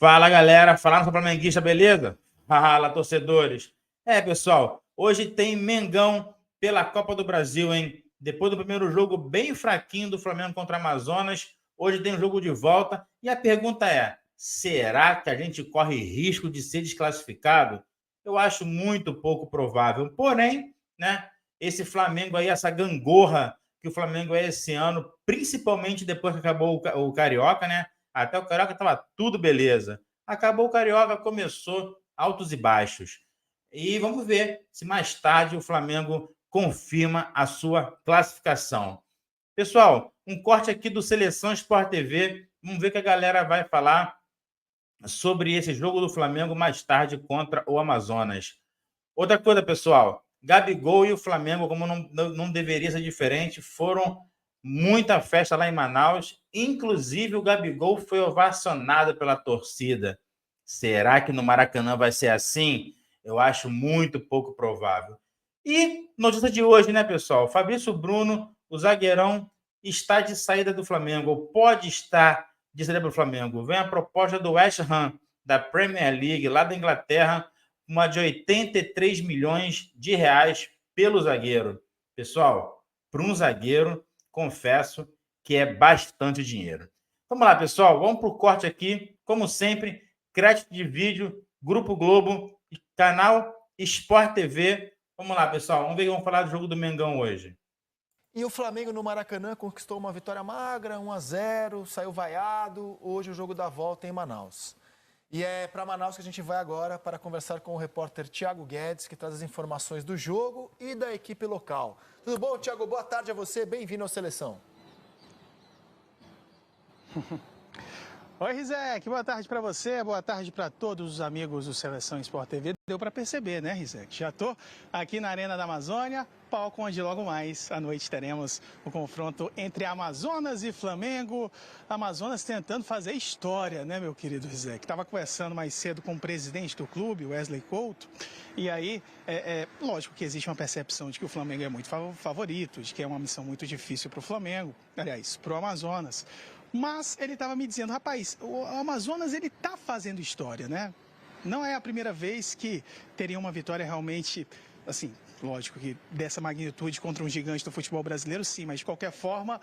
Fala, galera. Fala no Flamenguista, beleza? Fala, torcedores. Pessoal, hoje tem Mengão pela Copa do Brasil, hein? Depois do primeiro jogo bem fraquinho do Flamengo contra o Amazonas, hoje tem um jogo de volta. E a pergunta é, será que a gente corre risco de ser desclassificado? Eu acho muito pouco provável. Porém, né, esse Flamengo aí, essa gangorra que o Flamengo é esse ano, principalmente depois que acabou o Carioca, né? Até o Carioca estava tudo beleza. Acabou o Carioca, começou altos e baixos. E vamos ver se mais tarde o Flamengo confirma a sua classificação. Pessoal, um corte aqui do Seleção Sport TV. Vamos ver o que a galera vai falar sobre esse jogo do Flamengo mais tarde contra o Amazonas. Outra coisa, pessoal, Gabigol e o Flamengo, como não deveria ser diferente, foram muita festa lá em Manaus. Inclusive, o Gabigol foi ovacionado pela torcida. Será que no Maracanã vai ser assim? Eu acho muito pouco provável. E notícia de hoje, né, pessoal? Fabrício Bruno, o zagueirão, está de saída do Flamengo, ou pode estar de saída do Flamengo. Vem a proposta do West Ham, da Premier League, lá da Inglaterra, uma de 83 milhões de reais pelo zagueiro. Pessoal, para um zagueiro, confesso que é bastante dinheiro. Vamos lá, pessoal, vamos para o corte aqui. Como sempre, crédito de vídeo, Grupo Globo, canal Sport TV. Vamos lá, pessoal, vamos ver que vamos falar do jogo do Mengão hoje. E o Flamengo no Maracanã conquistou uma vitória magra, 1-0, saiu vaiado. Hoje o jogo da volta em Manaus. E é para Manaus que a gente vai agora para conversar com o repórter Thiago Guedes, que traz as informações do jogo e da equipe local. Tudo bom, Thiago? Boa tarde a você, bem-vindo ao Seleção. Oi, Rizek, boa tarde para você, boa tarde para todos os amigos do Seleção Sport TV. Deu para perceber, né, Rizek? Já estou aqui na Arena da Amazônia, palco onde logo mais à noite teremos o confronto entre Amazonas e Flamengo. Amazonas tentando fazer história, né, meu querido Rizek? Estava conversando mais cedo com o presidente do clube, Wesley Couto, e aí, lógico que existe uma percepção de que o Flamengo é muito favorito, de que é uma missão muito difícil para o Flamengo, aliás, para o Amazonas. Mas ele estava me dizendo, rapaz, o Amazonas ele está fazendo história, né? Não é a primeira vez que teria uma vitória realmente, assim, lógico que dessa magnitude contra um gigante do futebol brasileiro, sim, mas de qualquer forma,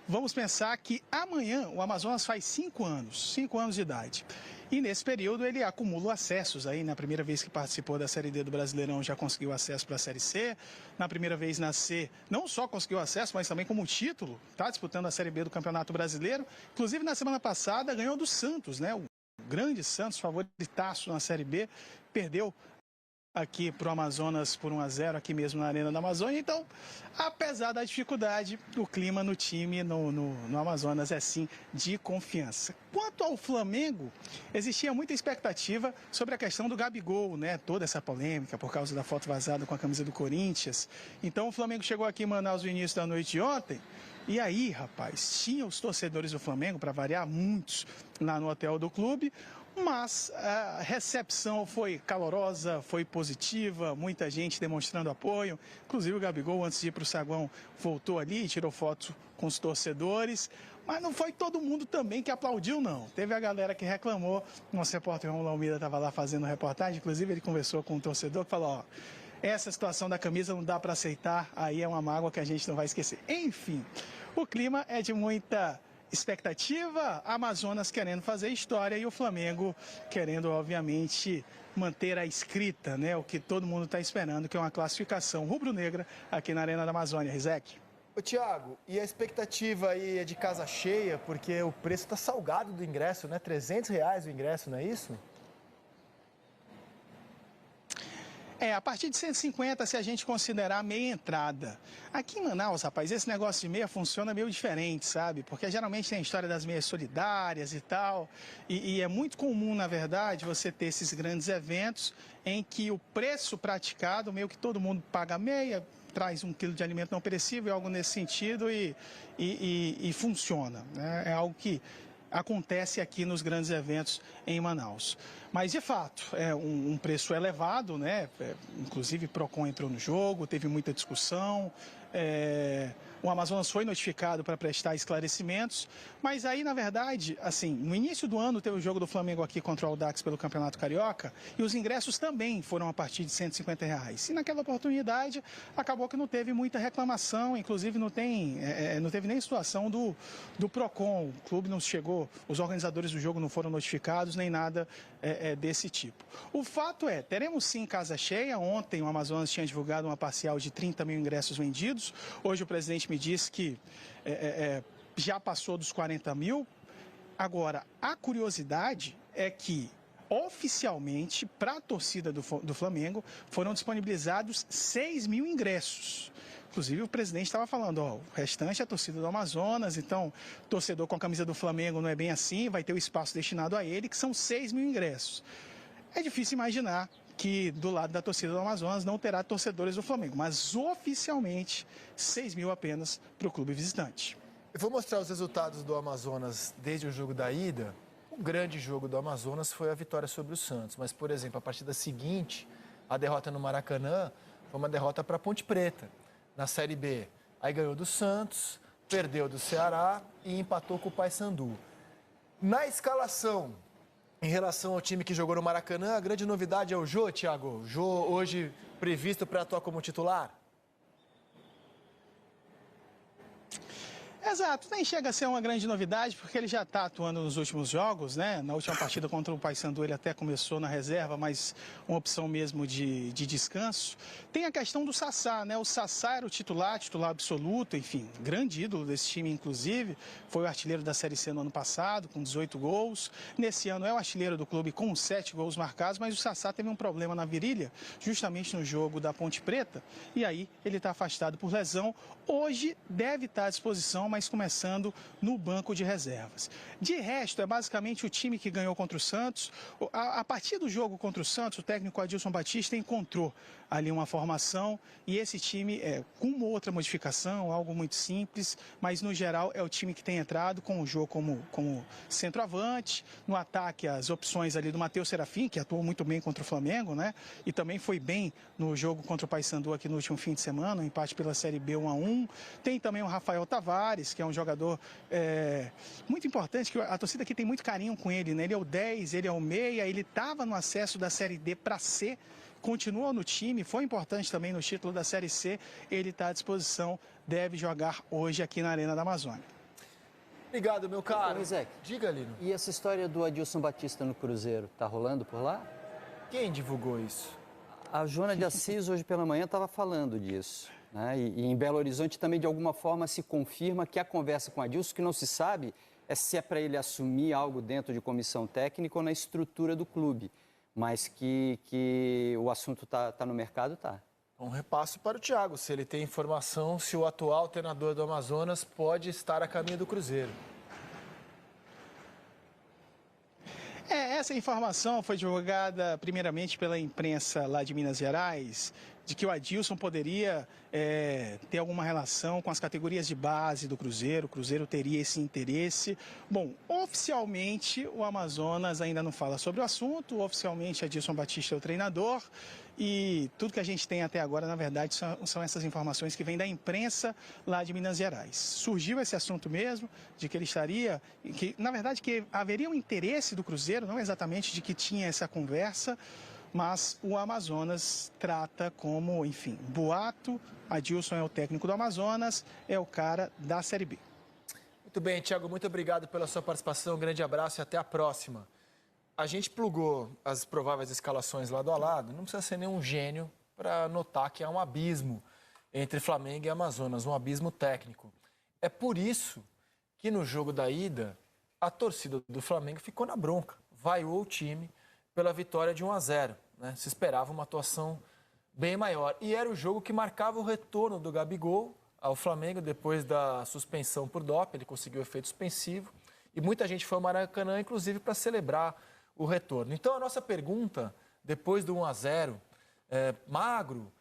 vamos pensar que amanhã o Amazonas faz 5 anos de idade. E nesse período ele acumula acessos aí, na primeira vez que participou da Série D do Brasileirão já conseguiu acesso para a Série C, na primeira vez na C não só conseguiu acesso, mas também como título, está disputando a Série B do Campeonato Brasileiro, inclusive na semana passada ganhou do Santos, né, o grande Santos, favoritaço na Série B, perdeu aqui para o Amazonas por 1-0, aqui mesmo na Arena da Amazônia. Então, apesar da dificuldade, o clima no time, no Amazonas, é sim de confiança. Quanto ao Flamengo, existia muita expectativa sobre a questão do Gabigol, né? Toda essa polêmica por causa da foto vazada com a camisa do Corinthians. Então, o Flamengo chegou aqui em Manaus no início da noite de ontem. E aí, rapaz, tinha os torcedores do Flamengo, para variar, muitos, lá no hotel do clube. Mas a recepção foi calorosa, foi positiva, muita gente demonstrando apoio. Inclusive o Gabigol, antes de ir para o saguão, voltou ali e tirou foto com os torcedores. Mas não foi todo mundo também que aplaudiu, não. Teve a galera que reclamou. Nosso repórter Romulo Almeida estava lá fazendo reportagem. Inclusive ele conversou com um torcedor que falou, ó, essa situação da camisa não dá para aceitar, aí é uma mágoa que a gente não vai esquecer. Enfim, o clima é de muita expectativa, Amazonas querendo fazer história e o Flamengo querendo, obviamente, manter a escrita, né? O que todo mundo está esperando, que é uma classificação rubro-negra aqui na Arena da Amazônia. Rizek. Ô, Thiago, e a expectativa aí é de casa cheia, porque o preço está salgado do ingresso, né? R$300 o ingresso, não é isso? A partir de 150, se a gente considerar meia entrada. Aqui em Manaus, rapaz, esse negócio de meia funciona meio diferente, sabe? Porque geralmente tem a história das meias solidárias e tal. E é muito comum, na verdade, você ter esses grandes eventos em que o preço praticado, meio que todo mundo paga meia, traz 1 quilo de alimento não perecível, algo nesse sentido e funciona, né? É algo que acontece aqui nos grandes eventos em Manaus. Mas, de fato, é um preço elevado, né? Inclusive, Procon entrou no jogo, teve muita discussão. O Amazonas foi notificado para prestar esclarecimentos, mas aí, na verdade, assim, no início do ano teve o jogo do Flamengo aqui contra o Audax pelo Campeonato Carioca e os ingressos também foram a partir de R$ 150. E naquela oportunidade acabou que não teve muita reclamação, inclusive não teve nem situação do PROCON. O clube não chegou, os organizadores do jogo não foram notificados, nem nada desse tipo. O fato é, teremos sim casa cheia. Ontem o Amazonas tinha divulgado uma parcial de 30 mil ingressos vendidos. Hoje o presidente me disse que já passou dos 40 mil. Agora, a curiosidade é que, oficialmente, para a torcida do Flamengo, foram disponibilizados 6 mil ingressos. Inclusive, o presidente estava falando, o restante é a torcida do Amazonas, então, torcedor com a camisa do Flamengo não é bem assim, vai ter o espaço destinado a ele, que são 6 mil ingressos. É difícil imaginar que do lado da torcida do Amazonas não terá torcedores do Flamengo, mas oficialmente 6 mil apenas para o clube visitante. Eu vou mostrar os resultados do Amazonas desde o jogo da ida. O grande jogo do Amazonas foi a vitória sobre o Santos, mas, por exemplo, a partida seguinte, a derrota no Maracanã, foi uma derrota para a Ponte Preta, na Série B. Aí ganhou do Santos, perdeu do Ceará e empatou com o Paysandu. Na escalação, em relação ao time que jogou no Maracanã, a grande novidade é o Jô, Thiago. O Jô hoje previsto para atuar como titular? Exato, nem chega a ser uma grande novidade, porque ele já está atuando nos últimos jogos, né? Na última partida contra o Paysandu ele até começou na reserva, mas uma opção mesmo de descanso. Tem a questão do Sassá, né? O Sassá era o titular absoluto, enfim, grande ídolo desse time, inclusive. Foi o artilheiro da Série C no ano passado, com 18 gols. Nesse ano é o artilheiro do clube com 7 gols marcados, mas o Sassá teve um problema na virilha, justamente no jogo da Ponte Preta, e aí ele está afastado por lesão. Hoje deve estar à disposição, mas começando no banco de reservas. De resto, é basicamente o time que ganhou contra o Santos. A partir do jogo contra o Santos, o técnico Adilson Batista encontrou ali uma formação e esse time, com uma outra modificação, algo muito simples, mas no geral é o time que tem entrado com o jogo como centroavante. No ataque, as opções ali do Matheus Serafim, que atuou muito bem contra o Flamengo, né? E também foi bem no jogo contra o Paysandu aqui no último fim de semana, um empate pela Série B 1-1. Tem também o Rafael Tavares, que é um jogador muito importante, que a torcida aqui tem muito carinho com ele, né? Ele é o 10, ele é o meia, ele estava no acesso da Série D para C, continua no time, foi importante também no título da Série C, ele está à disposição, deve jogar hoje aqui na Arena da Amazônia. Obrigado, meu caro. Rizek, diga, Lino. E essa história do Adilson Batista no Cruzeiro, tá rolando por lá? Quem divulgou isso? A Joana de Assis hoje pela manhã estava falando disso. Né? E em Belo Horizonte também, de alguma forma, se confirma que a conversa com o Adilson, que não se sabe, se é para ele assumir algo dentro de comissão técnica ou na estrutura do clube. Mas que o assunto tá no mercado, tá. Um repasso para o Thiago, se ele tem informação se o atual treinador do Amazonas pode estar a caminho do Cruzeiro. Essa informação foi divulgada primeiramente pela imprensa lá de Minas Gerais, de que o Adilson poderia ter alguma relação com as categorias de base do Cruzeiro, o Cruzeiro teria esse interesse. Bom, oficialmente o Amazonas ainda não fala sobre o assunto, oficialmente Adilson Batista é o treinador e tudo que a gente tem até agora, na verdade, são essas informações que vêm da imprensa lá de Minas Gerais. Surgiu esse assunto mesmo, de que ele estaria, que na verdade que haveria um interesse do Cruzeiro, não exatamente de que tinha essa conversa, mas o Amazonas trata como, enfim, boato. Adilson é o técnico do Amazonas, é o cara da Série B. Muito bem, Thiago, muito obrigado pela sua participação, um grande abraço e até a próxima. A gente plugou as prováveis escalações lado a lado, não precisa ser nenhum gênio para notar que há um abismo entre Flamengo e Amazonas, um abismo técnico. É por isso que no jogo da ida, a torcida do Flamengo ficou na bronca, vaiou o time pela vitória de 1-0. Né? Se esperava uma atuação bem maior. E era o jogo que marcava o retorno do Gabigol ao Flamengo depois da suspensão por doping. Ele conseguiu efeito suspensivo. E muita gente foi ao Maracanã, inclusive, para celebrar o retorno. Então, a nossa pergunta, depois do 1-0, magro,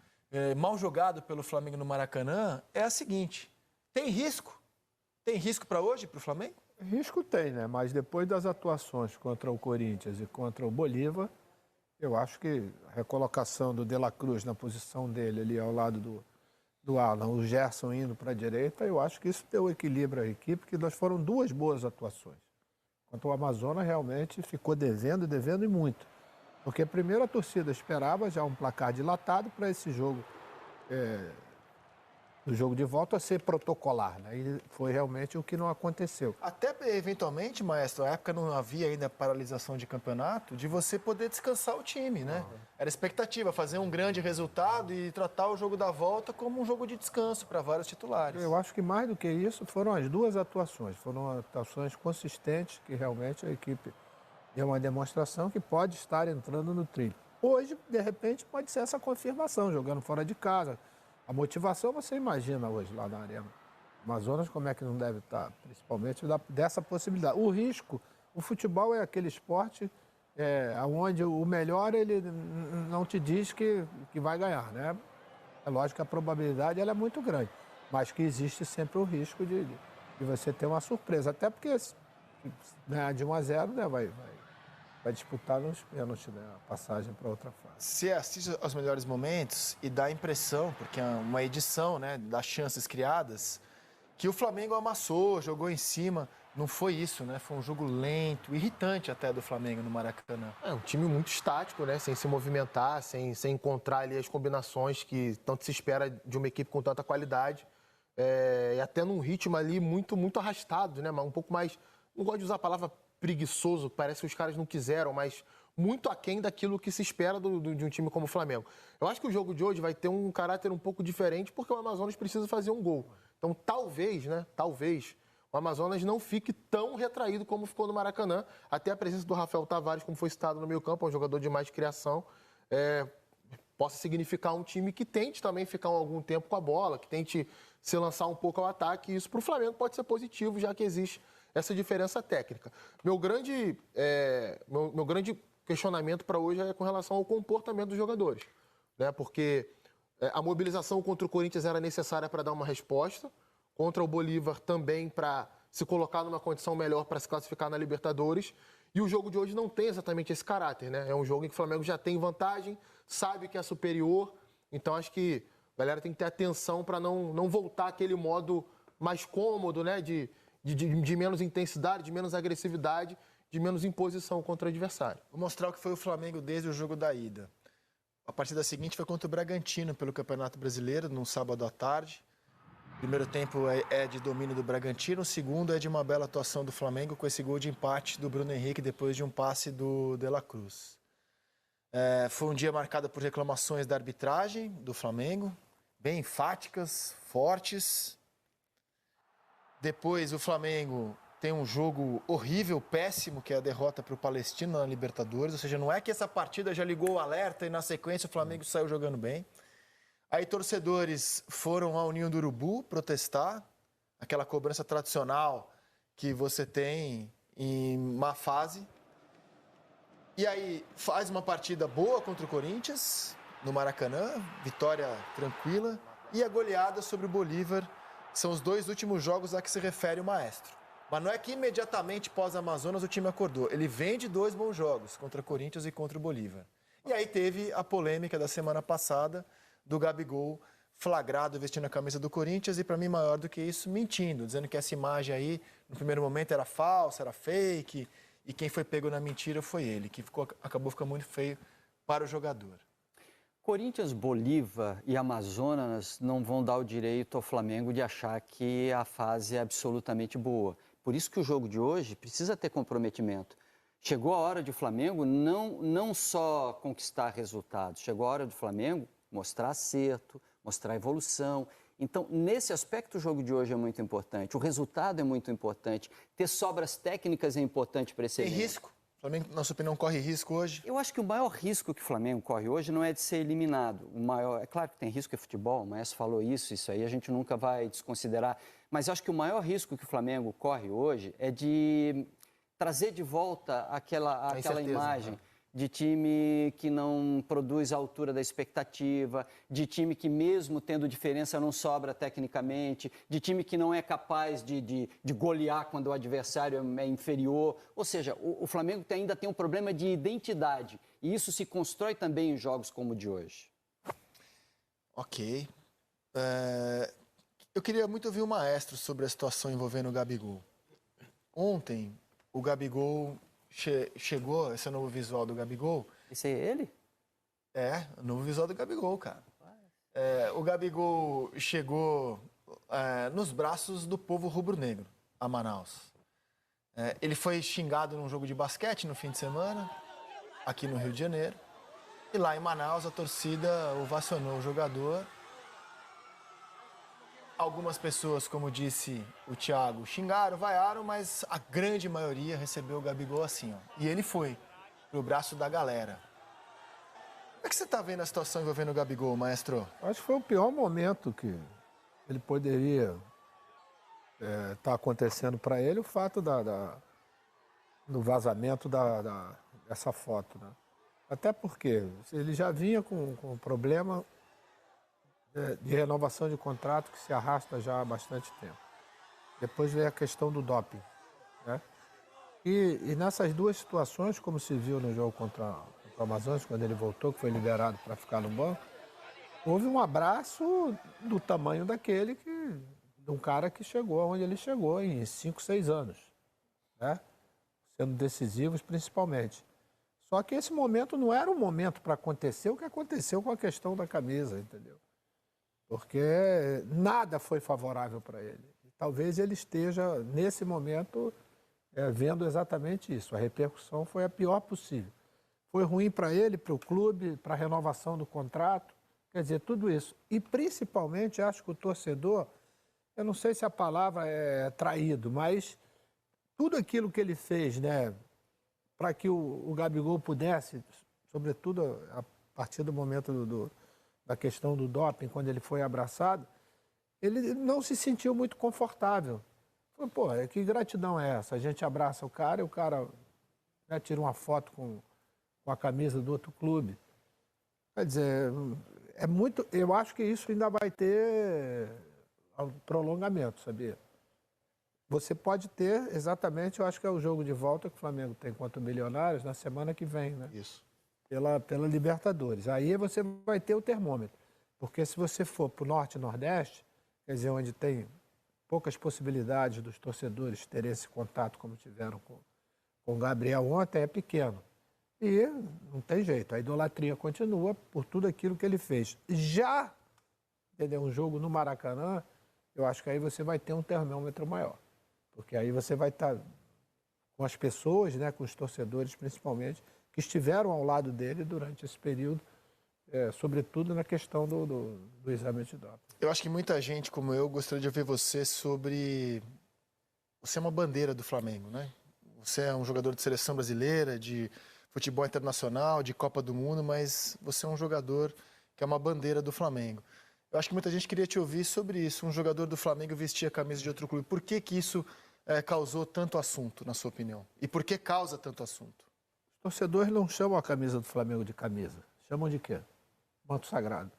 mal jogado pelo Flamengo no Maracanã, é a seguinte: tem risco? Tem risco para hoje, para o Flamengo? Risco tem, né? Mas depois das atuações contra o Corinthians e contra o Bolívar, eu acho que a recolocação do De La Cruz na posição dele ali ao lado do Alan, o Gerson indo para a direita, eu acho que isso deu equilíbrio à equipe, porque nós foram duas boas atuações. Enquanto o Amazonas realmente ficou devendo e muito. Porque primeiro a torcida esperava já um placar dilatado para esse jogo, do jogo de volta, a ser protocolar, né? E foi realmente o que não aconteceu. Até eventualmente, maestro, na época não havia ainda paralisação de campeonato, de você poder descansar o time, né? Era expectativa, fazer um grande resultado e tratar o jogo da volta como um jogo de descanso para vários titulares. Eu acho que mais do que isso foram as duas atuações. Foram atuações consistentes que realmente a equipe deu uma demonstração que pode estar entrando no trilho. Hoje, de repente, pode ser essa confirmação, jogando fora de casa. A motivação você imagina hoje lá na Arena. Amazonas, como é que não deve estar? Principalmente dessa possibilidade. O risco, o futebol é aquele esporte onde o melhor ele não te diz que vai ganhar, né? É lógico que a probabilidade ela é muito grande, mas que existe sempre o risco de você ter uma surpresa. Até porque ganhar de 1-0, né, vai disputar nos pênaltis, né, a passagem para outra fase. Você assiste aos melhores momentos e dá a impressão, porque é uma edição, né, das chances criadas, que o Flamengo amassou, jogou em cima. Não foi isso, né? Foi um jogo lento, irritante até do Flamengo no Maracanã. É um time muito estático, né? Sem se movimentar, sem encontrar ali as combinações que tanto se espera de uma equipe com tanta qualidade. E até num ritmo ali muito, muito arrastado, né? Mas um pouco mais, não gosto de usar a palavra preguiçoso, parece que os caras não quiseram, mas muito aquém daquilo que se espera de um time como o Flamengo. Eu acho que o jogo de hoje vai ter um caráter um pouco diferente, porque o Amazonas precisa fazer um gol. Então, talvez, né? Talvez o Amazonas não fique tão retraído como ficou no Maracanã. Até a presença do Rafael Tavares, como foi citado no meio campo, é um jogador de mais criação, possa significar um time que tente também ficar algum tempo com a bola, que tente se lançar um pouco ao ataque. E isso para o Flamengo pode ser positivo, já que existe essa diferença técnica. Meu grande questionamento para hoje é com relação ao comportamento dos jogadores, né? Porque a mobilização contra o Corinthians era necessária para dar uma resposta, contra o Bolívar também para se colocar numa condição melhor para se classificar na Libertadores. E o jogo de hoje não tem exatamente esse caráter, né? É um jogo em que o Flamengo já tem vantagem, sabe que é superior. Então acho que a galera tem que ter atenção para não voltar àquele modo mais cômodo, né? De menos intensidade, de menos agressividade, de menos imposição contra o adversário. Vou mostrar o que foi o Flamengo desde o jogo da ida. A partida seguinte foi contra o Bragantino pelo Campeonato Brasileiro, no sábado à tarde. O primeiro tempo é de domínio do Bragantino, o segundo é de uma bela atuação do Flamengo com esse gol de empate do Bruno Henrique depois de um passe do De La Cruz. Foi um dia marcado por reclamações da arbitragem do Flamengo, bem enfáticas, fortes. Depois o Flamengo tem um jogo horrível, péssimo, que é a derrota para o Palestino na Libertadores. Ou seja, não é que essa partida já ligou o alerta e na sequência o Flamengo saiu jogando bem. Aí torcedores foram ao Ninho do Urubu protestar, aquela cobrança tradicional que você tem em má fase. E aí faz uma partida boa contra o Corinthians, no Maracanã, vitória tranquila. E a goleada sobre o Bolívar são os dois últimos jogos a que se refere o maestro. Mas não é que imediatamente pós-Amazonas o time acordou. Ele vem de dois bons jogos, contra o Corinthians e contra o Bolívar. E aí teve a polêmica da semana passada do Gabigol flagrado vestindo a camisa do Corinthians e, para mim, maior do que isso, mentindo, dizendo que essa imagem aí, no primeiro momento, era falsa, era fake, e quem foi pego na mentira foi ele, que acabou ficando muito feio para o jogador. Corinthians, Bolívar e Amazonas não vão dar o direito ao Flamengo de achar que a fase é absolutamente boa. Por isso que o jogo de hoje precisa ter comprometimento. Chegou a hora de o Flamengo não só conquistar resultados, chegou a hora do Flamengo mostrar acerto, mostrar evolução. Então, nesse aspecto, o jogo de hoje é muito importante. O resultado é muito importante. Ter sobras técnicas é importante para esse Tem elenco. risco? O Flamengo, na sua opinião, corre risco hoje? Eu acho que o maior risco que o Flamengo corre hoje não é de ser eliminado. É claro que tem risco é futebol, o Maestro falou isso aí a gente nunca vai desconsiderar. Mas eu acho que o maior risco que o Flamengo corre hoje é de trazer de volta aquela imagem, né? De time que não produz a altura da expectativa, de time que mesmo tendo diferença não sobra tecnicamente, de time que não é capaz de golear quando o adversário é inferior. Ou seja, o Flamengo ainda tem um problema de identidade e isso se constrói também em jogos como o de hoje. Ok. Eu queria muito ouvir o maestro sobre a situação envolvendo o Gabigol. Ontem, o Gabigol chegou, esse é o novo visual do Gabigol. Esse é ele? É, o novo visual do Gabigol, cara. O Gabigol chegou nos braços do povo rubro-negro, a Manaus. Ele foi xingado num jogo de basquete no fim de semana, aqui no Rio de Janeiro. E lá em Manaus, a torcida ovacionou o jogador. Algumas pessoas, como disse o Thiago, xingaram, vaiaram, mas a grande maioria recebeu o Gabigol assim, ó. E ele foi pro braço da galera. Como é que você tá vendo a situação envolvendo o Gabigol, maestro? Acho que foi o pior momento que ele poderia estar acontecendo para ele, o fato do vazamento dessa foto, né? Até porque ele já vinha com problema de renovação de contrato que se arrasta já há bastante tempo. Depois veio a questão do doping, né? E nessas duas situações, como se viu no jogo contra o Amazonas, quando ele voltou, que foi liberado para ficar no banco, houve um abraço do tamanho de um cara que chegou onde ele chegou em 5, 6 anos, né? Sendo decisivos principalmente. Só que esse momento não era um momento para acontecer o que aconteceu com a questão da camisa, entendeu? Porque nada foi favorável para ele. E talvez ele esteja, nesse momento, vendo exatamente isso. A repercussão foi a pior possível. Foi ruim para ele, para o clube, para a renovação do contrato, quer dizer, tudo isso. E principalmente, acho que o torcedor, eu não sei se a palavra é traído, mas tudo aquilo que ele fez, né, para que o Gabigol pudesse, sobretudo a partir do momento da questão do doping, quando ele foi abraçado, ele não se sentiu muito confortável. Falei, pô, que gratidão é essa? A gente abraça o cara e o cara, né, tira uma foto com a camisa do outro clube. Quer dizer, eu acho que isso ainda vai ter prolongamento, sabia? Você pode ter, exatamente, eu acho que é o jogo de volta que o Flamengo tem contra o Milionários na semana que vem, né? Isso. Pela Libertadores. Aí você vai ter o termômetro. Porque se você for para o Norte e Nordeste, quer dizer, onde tem poucas possibilidades dos torcedores terem esse contato como tiveram com o Gabriel ontem, é pequeno. E não tem jeito, a idolatria continua por tudo aquilo que ele fez. Já, entendeu, um jogo no Maracanã, eu acho que aí você vai ter um termômetro maior. Porque aí você vai estar com as pessoas, né, com os torcedores principalmente, que estiveram ao lado dele durante esse período, sobretudo na questão do exame de doping. Eu acho que muita gente, como eu, gostaria de ouvir você sobre... Você é uma bandeira do Flamengo, né? Você é um jogador de seleção brasileira, de futebol internacional, de Copa do Mundo, mas você é um jogador que é uma bandeira do Flamengo. Eu acho que muita gente queria te ouvir sobre isso. Um jogador do Flamengo vestir a camisa de outro clube. Por que isso causou tanto assunto, na sua opinião? E por que causa tanto assunto? Os torcedores não chamam a camisa do Flamengo de camisa. Chamam de quê? Manto sagrado.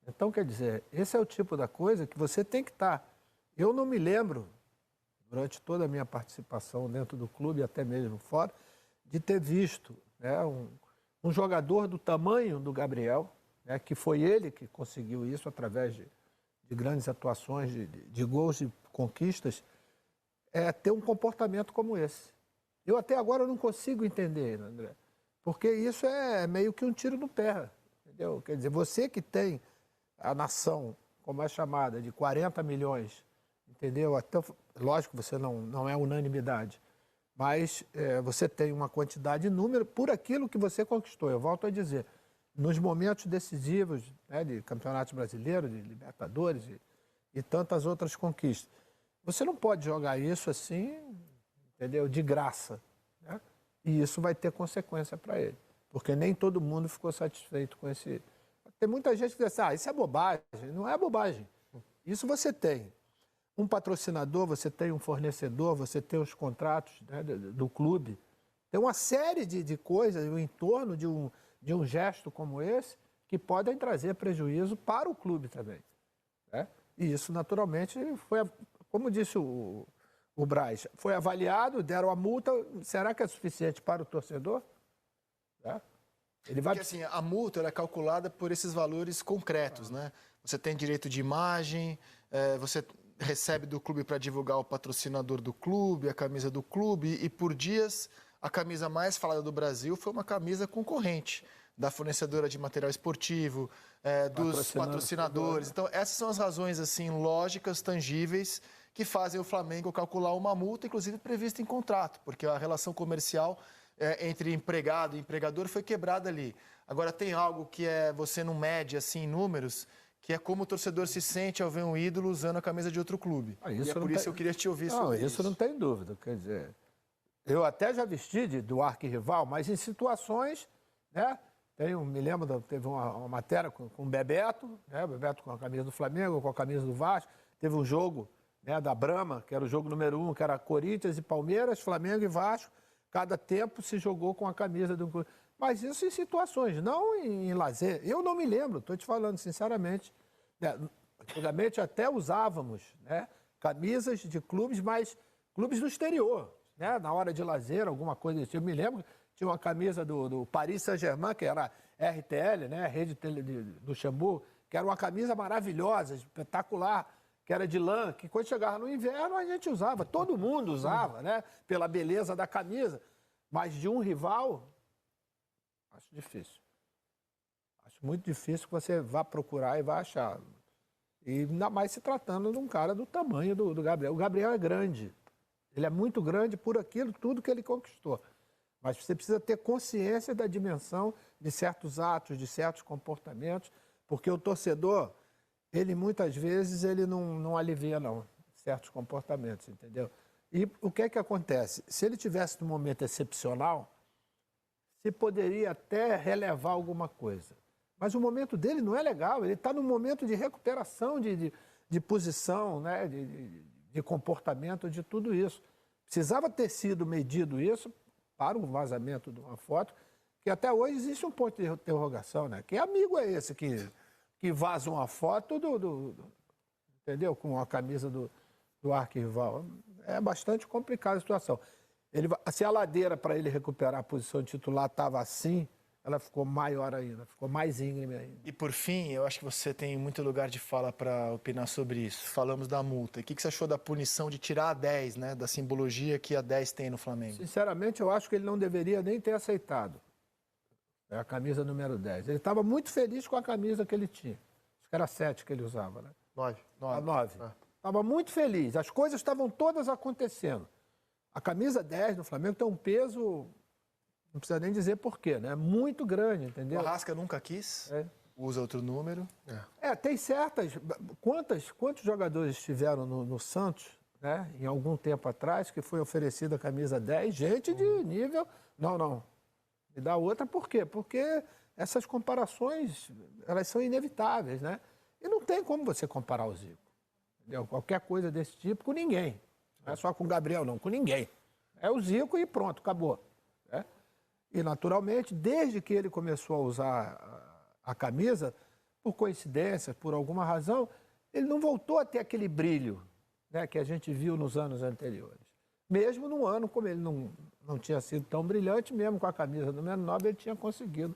Então, quer dizer, esse é o tipo da coisa que você tem que estar. Eu não me lembro, durante toda a minha participação dentro do clube, até mesmo fora, de ter visto, né, um jogador do tamanho do Gabriel, né, que foi ele que conseguiu isso através de grandes atuações, de gols e conquistas, ter um comportamento como esse. Eu até agora não consigo entender, André, porque isso é meio que um tiro no pé, entendeu? Quer dizer, você que tem a nação, como é chamada, de 40 milhões, entendeu? Até, lógico, você não é unanimidade, mas você tem uma quantidade de número por aquilo que você conquistou. Eu volto a dizer, nos momentos decisivos, né, de campeonatos brasileiros, de Libertadores e tantas outras conquistas. Você não pode jogar isso assim, entendeu? De graça, né? E isso vai ter consequência para ele, porque nem todo mundo ficou satisfeito com esse... Tem muita gente que diz assim, isso é bobagem. Não é bobagem. Isso você tem um patrocinador, você tem um fornecedor, você tem os contratos, né, do clube. Tem uma série de coisas em torno de um gesto como esse que podem trazer prejuízo para o clube também, né? E isso, naturalmente, foi, como disse o Braz, foi avaliado, deram a multa. Será que é suficiente para o torcedor? Né? Ele vai... Porque assim, a multa ela é calculada por esses valores concretos, né? Você tem direito de imagem, você recebe do clube para divulgar o patrocinador do clube, a camisa do clube, e por dias a camisa mais falada do Brasil foi uma camisa concorrente da fornecedora de material esportivo, dos patrocinadores. Então, essas são as razões assim lógicas, tangíveis, que fazem o Flamengo calcular uma multa, inclusive prevista em contrato, porque a relação comercial entre empregado e empregador foi quebrada ali. Agora, tem algo que você não mede assim em números, que é como o torcedor se sente ao ver um ídolo usando a camisa de outro clube. E é por isso que eu queria te ouvir sobre isso. Isso não tem dúvida. Quer dizer, eu até já vesti do arquirrival, mas em situações, né? Me lembro, teve uma matéria com o Bebeto, né? O Bebeto com a camisa do Flamengo, com a camisa do Vasco. Teve um jogo, né, da Brahma, que era o jogo número 1, que era Corinthians e Palmeiras, Flamengo e Vasco. Cada tempo se jogou com a camisa do clube. Mas isso em situações, não em lazer. Eu não me lembro, estou te falando sinceramente. Antigamente até usávamos, né, camisas de clubes, mas clubes do exterior, né, na hora de lazer, alguma coisa desse tipo. Eu me lembro, tinha uma camisa do Paris Saint-Germain, que era RTL, né, Rede do Luxemburgo, que era uma camisa maravilhosa, espetacular, que era de lã, que quando chegava no inverno a gente usava, todo mundo usava, né, pela beleza da camisa. Mas de um rival, acho difícil. Acho muito difícil que você vá procurar e vá achar. E ainda mais se tratando de um cara do tamanho do Gabriel. O Gabriel é grande. Ele é muito grande por aquilo, tudo que ele conquistou. Mas você precisa ter consciência da dimensão de certos atos, de certos comportamentos, porque o torcedor, ele muitas vezes, ele não alivia, não, certos comportamentos, entendeu? E o que é que acontece? Se ele tivesse num momento excepcional, se poderia até relevar alguma coisa. Mas o momento dele não é legal, ele está num momento de recuperação de posição, né? de comportamento, de tudo isso. Precisava ter sido medido isso para um vazamento de uma foto, que até hoje existe um ponto de interrogação, né? Que amigo é esse que vaza uma foto entendeu? Com a camisa do arquirrival? É bastante complicada a situação. Se a ladeira para ele recuperar a posição de titular estava assim, ela ficou maior ainda, ficou mais íngreme ainda. E por fim, eu acho que você tem muito lugar de fala para opinar sobre isso. Falamos da multa. O que você achou da punição de tirar a 10, né? Da simbologia que a 10 tem no Flamengo? Sinceramente, eu acho que ele não deveria nem ter aceitado a camisa número 10. Ele estava muito feliz com a camisa que ele tinha. Acho que era 7 que ele usava, né? 9. A 9. Estava muito feliz. As coisas estavam todas acontecendo. A camisa 10 no Flamengo tem um peso, não precisa nem dizer porquê, né? Muito grande, entendeu? O Arrasca nunca quis, usa outro número. Tem certas... Quantos jogadores estiveram no Santos, né? Em algum tempo atrás, que foi oferecida a camisa 10, gente de nível... Não. Me dá outra, por quê? Porque essas comparações, elas são inevitáveis, né? E não tem como você comparar o Zico. Entendeu? Qualquer coisa desse tipo com ninguém. Não é só com o Gabriel, não, com ninguém. É o Zico e pronto, acabou. Né? E, naturalmente, desde que ele começou a usar a camisa, por coincidência, por alguma razão, ele não voltou a ter aquele brilho, né, que a gente viu nos anos anteriores. Mesmo num ano, como ele não tinha sido tão brilhante, mesmo com a camisa número 9, ele tinha conseguido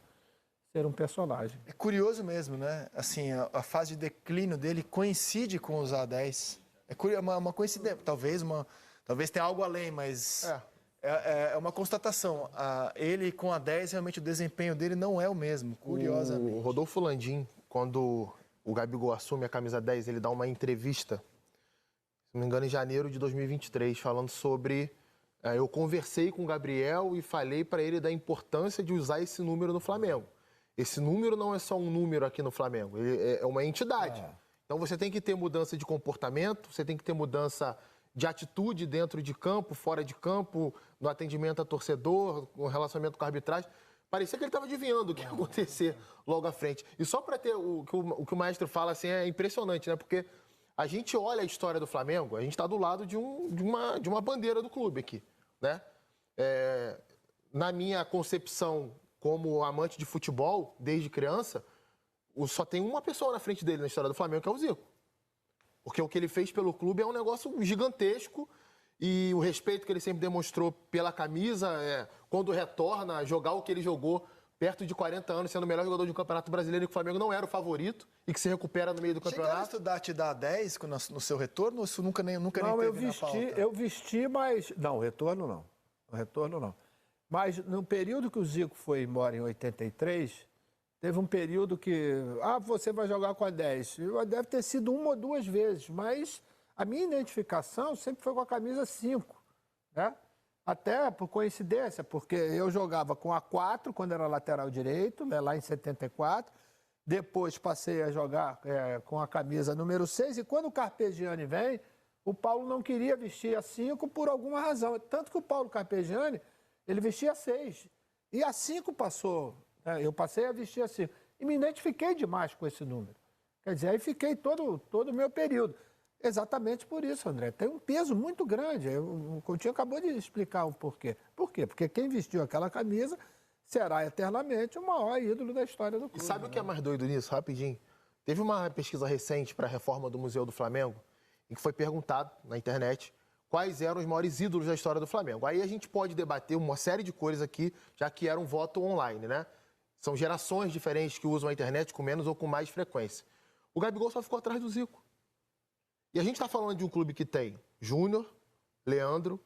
ser um personagem. É curioso mesmo, né? Assim, a fase de declínio dele coincide com usar a 10. É uma coincidência, talvez tenha algo além, mas é uma constatação. Ele com a 10, realmente o desempenho dele não é o mesmo, curiosamente. O Rodolfo Landim, quando o Gabigol assume a camisa 10, ele dá uma entrevista, se não me engano, em janeiro de 2023, falando sobre... eu conversei com o Gabriel e falei para ele da importância de usar esse número no Flamengo. Esse número não é só um número aqui no Flamengo, ele é uma entidade. Então você tem que ter mudança de comportamento, você tem que ter mudança de atitude dentro de campo, fora de campo, no atendimento a torcedor, no relacionamento com a arbitragem. Parecia que ele estava adivinhando o que ia acontecer logo à frente. E só para ter o que o maestro fala assim, é impressionante, né? Porque a gente olha a história do Flamengo, a gente está do lado de uma bandeira do clube aqui, né? Na minha concepção como amante de futebol, desde criança, só tem uma pessoa na frente dele na história do Flamengo, que é o Zico. Porque o que ele fez pelo clube é um negócio gigantesco e o respeito que ele sempre demonstrou pela camisa, quando retorna a jogar o que ele jogou perto de 40 anos, sendo o melhor jogador de um campeonato brasileiro, e que o Flamengo não era o favorito e que se recupera no meio do Chegaram a campeonato. estudar te dar 10 no seu retorno ou isso nunca nem Não, teve na pauta? eu vesti, mas... Não, retorno não. O retorno não. Mas no período que o Zico foi embora em 83, teve um período que... você vai jogar com a 10. Deve ter sido uma ou duas vezes, mas a minha identificação sempre foi com a camisa 5, né? Até por coincidência, porque eu jogava com a 4 quando era lateral direito, né, lá em 74. Depois passei a jogar com a camisa número 6. E quando o Carpegiani vem, o Paulo não queria vestir a 5 por alguma razão. Tanto que o Paulo Carpegiani, ele vestia a 6. E a 5 passou. Né, eu passei a vestir a 5. E me identifiquei demais com esse número. Quer dizer, aí fiquei todo o meu período. Exatamente por isso, André. Tem um peso muito grande. O Coutinho acabou de explicar o porquê. Por quê? Porque quem vestiu aquela camisa será eternamente o maior ídolo da história do clube. E sabe o que é mais doido nisso? Rapidinho. Teve uma pesquisa recente para a reforma do Museu do Flamengo, em que foi perguntado na internet quais eram os maiores ídolos da história do Flamengo. Aí a gente pode debater uma série de coisas aqui, já que era um voto online, né? São gerações diferentes que usam a internet com menos ou com mais frequência. O Gabigol só ficou atrás do Zico. E a gente está falando de um clube que tem Júnior, Leandro,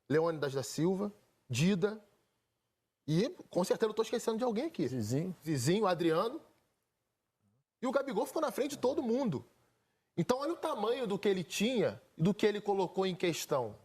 Leônidas da Silva, Dida e, com certeza, eu estou esquecendo de alguém aqui. Zizinho, Adriano. E o Gabigol ficou na frente de todo mundo. Então, olha o tamanho do que ele tinha e do que ele colocou em questão.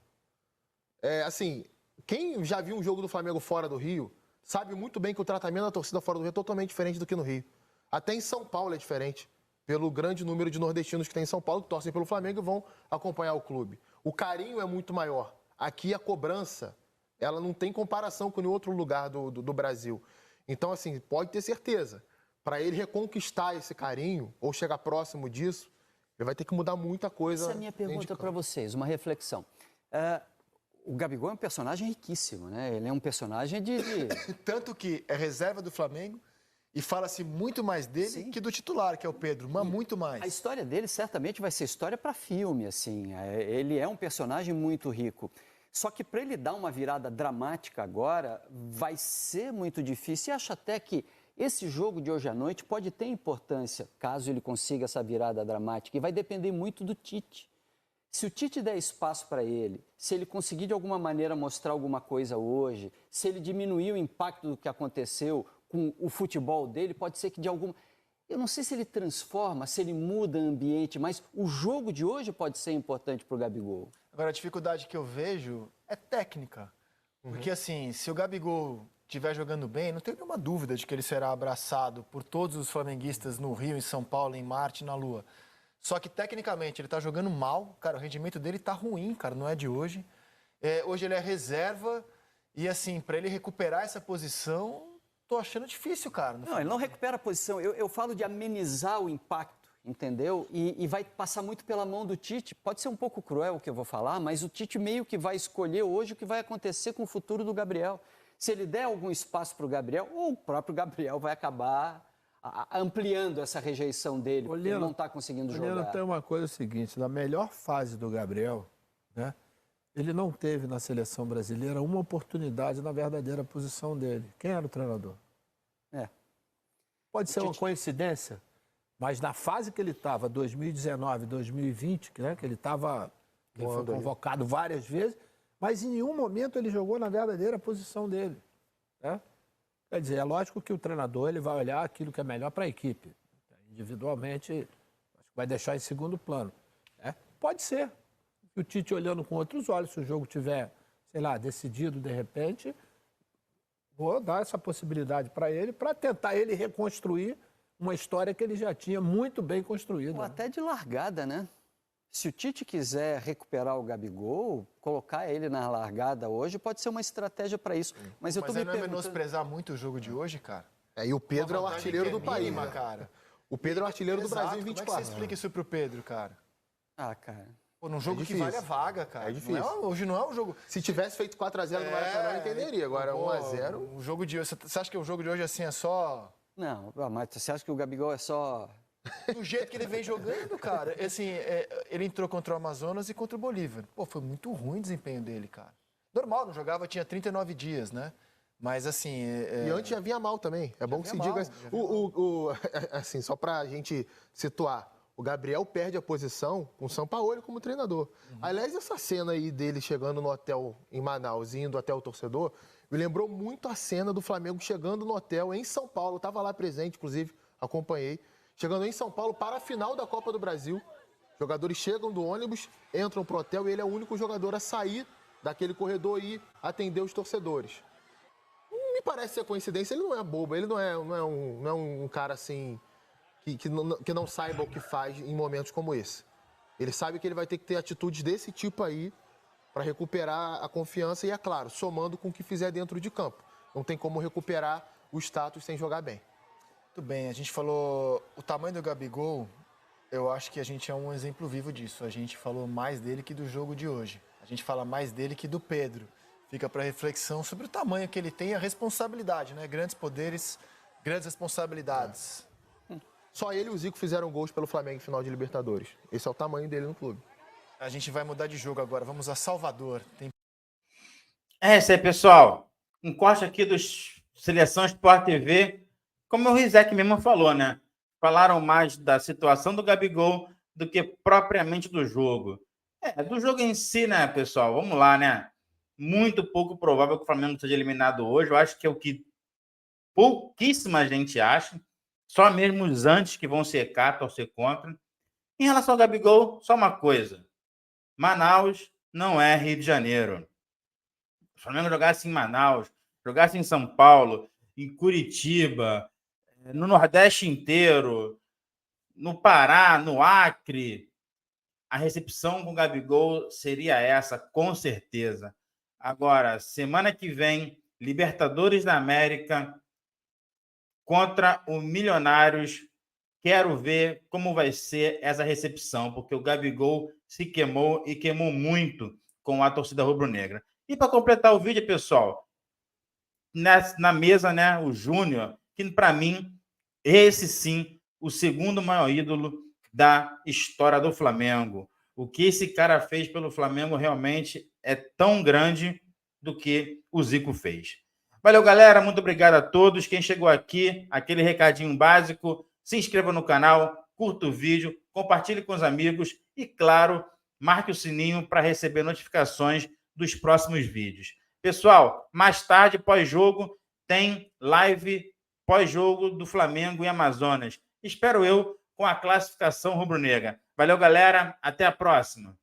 Quem já viu um jogo do Flamengo fora do Rio sabe muito bem que o tratamento da torcida fora do Rio é totalmente diferente do que no Rio. Até em São Paulo é diferente, pelo grande número de nordestinos que tem em São Paulo, que torcem pelo Flamengo e vão acompanhar o clube. O carinho é muito maior. Aqui a cobrança, ela não tem comparação com nenhum outro lugar do Brasil. Então, assim, pode ter certeza, para ele reconquistar esse carinho, ou chegar próximo disso, ele vai ter que mudar muita coisa. Essa é a minha pergunta para vocês, uma reflexão. O Gabigol é um personagem riquíssimo, né? Ele é um personagem de... Tanto que é reserva do Flamengo e fala-se muito mais dele que do titular, que é o Pedro, mas muito mais. A história dele certamente vai ser história para filme, assim. Ele é um personagem muito rico. Só que para ele dar uma virada dramática agora, vai ser muito difícil. E acho até que esse jogo de hoje à noite pode ter importância, caso ele consiga essa virada dramática. E vai depender muito do Tite. Se o Tite der espaço para ele, se ele conseguir de alguma maneira mostrar alguma coisa hoje, se ele diminuir o impacto do que aconteceu com o futebol dele, pode ser que de alguma... Eu não sei se ele transforma, se ele muda o ambiente, mas o jogo de hoje pode ser importante para o Gabigol. Agora, a dificuldade que eu vejo é técnica. Porque, assim, se o Gabigol estiver jogando bem, não tenho nenhuma dúvida de que ele será abraçado por todos os flamenguistas no Rio, em São Paulo, em Marte e na Lua. Só que, tecnicamente, ele tá jogando mal. Cara, o rendimento dele tá ruim, cara, não é de hoje. Hoje ele é reserva e, assim, para ele recuperar essa posição... Tô achando difícil, cara. Não, ele não recupera a posição. Eu falo de amenizar o impacto, entendeu? E vai passar muito pela mão do Tite. Pode ser um pouco cruel o que eu vou falar, mas o Tite meio que vai escolher hoje o que vai acontecer com o futuro do Gabriel. Se ele der algum espaço para o Gabriel, ou o próprio Gabriel vai acabar ampliando essa rejeição dele, porque ele não está conseguindo jogar. Tem uma coisa seguinte, na melhor fase do Gabriel, né? Ele não teve na seleção brasileira uma oportunidade na verdadeira posição dele. Quem era o treinador? Pode ser uma coincidência, mas na fase que ele estava, 2019, 2020, né, que ele estava foi convocado várias vezes, mas em nenhum momento ele jogou na verdadeira posição dele. Né? Quer dizer, é lógico que o treinador ele vai olhar aquilo que é melhor para a equipe. Individualmente, acho que vai deixar em segundo plano. Né? Pode ser. O Tite olhando com outros olhos, se o jogo tiver, sei lá, decidido de repente, vou dar essa possibilidade para ele, para tentar ele reconstruir uma história que ele já tinha muito bem construída. Ou até de largada, né? Se o Tite quiser recuperar o Gabigol, colocar ele na largada hoje, pode ser uma estratégia para isso. Mas eu tô me não é perguntando... menosprezar muito o jogo de hoje, cara? E o Pedro é o artilheiro do país, mínima, cara. O Pedro é o artilheiro do Brasil em 24. Como é que você explica isso pro Pedro, cara? Cara... Pô, num jogo que vale a vaga, cara. É difícil. Hoje não é um jogo... Se tivesse feito 4x0 no Maracanã, eu entenderia. Agora, 1x0... O jogo de hoje... Você acha que o jogo de hoje, assim, é só... Não, mas você acha que o Gabigol é só... Do jeito que ele vem jogando, cara. Assim, ele entrou contra o Amazonas e contra o Bolívar. Pô, foi muito ruim o desempenho dele, cara. Normal, não jogava, tinha 39 dias, né? Mas assim. E antes já vinha mal também. É bom que se diga. Assim, só pra gente situar. O Gabriel perde a posição com o Sampaoli como treinador. Aliás, essa cena aí dele chegando no hotel em Manaus e indo até o torcedor, me lembrou muito a cena do Flamengo chegando no hotel em São Paulo. Eu estava lá presente, inclusive, acompanhei. Chegando em São Paulo para a final da Copa do Brasil. Jogadores chegam do ônibus, entram pro hotel e ele é o único jogador a sair daquele corredor e atender os torcedores. Não me parece ser coincidência, ele não é bobo, ele não é um cara assim que não saiba o que faz em momentos como esse. Ele sabe que ele vai ter que ter atitudes desse tipo aí para recuperar a confiança e, é claro, somando com o que fizer dentro de campo. Não tem como recuperar o status sem jogar bem. Muito bem, a gente falou o tamanho do Gabigol, eu acho que a gente é um exemplo vivo disso. A gente falou mais dele que do jogo de hoje. A gente fala mais dele que do Pedro. Fica para reflexão sobre o tamanho que ele tem e a responsabilidade, né? Grandes poderes, grandes responsabilidades. Só ele e o Zico fizeram gols pelo Flamengo em final de Libertadores. Esse é o tamanho dele no clube. A gente vai mudar de jogo agora. Vamos a Salvador. É isso aí, pessoal. Um corte aqui dos Seleção Sport TV. Como o Rizek mesmo falou, né? Falaram mais da situação do Gabigol do que propriamente do jogo. Do jogo em si, né, pessoal? Vamos lá, né? Muito pouco provável que o Flamengo seja eliminado hoje. Eu acho que é o que pouquíssima gente acha. Só mesmo os antes que vão secar, torcer contra. Em relação ao Gabigol, só uma coisa. Manaus não é Rio de Janeiro. Se o Flamengo jogasse em Manaus, jogasse em São Paulo, em Curitiba, no Nordeste inteiro, no Pará, no Acre, a recepção com o Gabigol seria essa, com certeza. Agora, semana que vem, Libertadores da América contra o Milionários. Quero ver como vai ser essa recepção, porque o Gabigol se queimou e queimou muito com a torcida rubro-negra. E para completar o vídeo, pessoal, na mesa, né, o Júnior, que para mim, esse sim, o segundo maior ídolo da história do Flamengo. O que esse cara fez pelo Flamengo realmente é tão grande do que o Zico fez. Valeu, galera. Muito obrigado a todos. Quem chegou aqui, aquele recadinho básico, se inscreva no canal, curta o vídeo, compartilhe com os amigos e, claro, marque o sininho para receber notificações dos próximos vídeos. Pessoal, mais tarde, pós-jogo, tem live pós-jogo do Flamengo em Amazonas. Espero eu com a classificação rubro-negra. Valeu, galera. Até a próxima.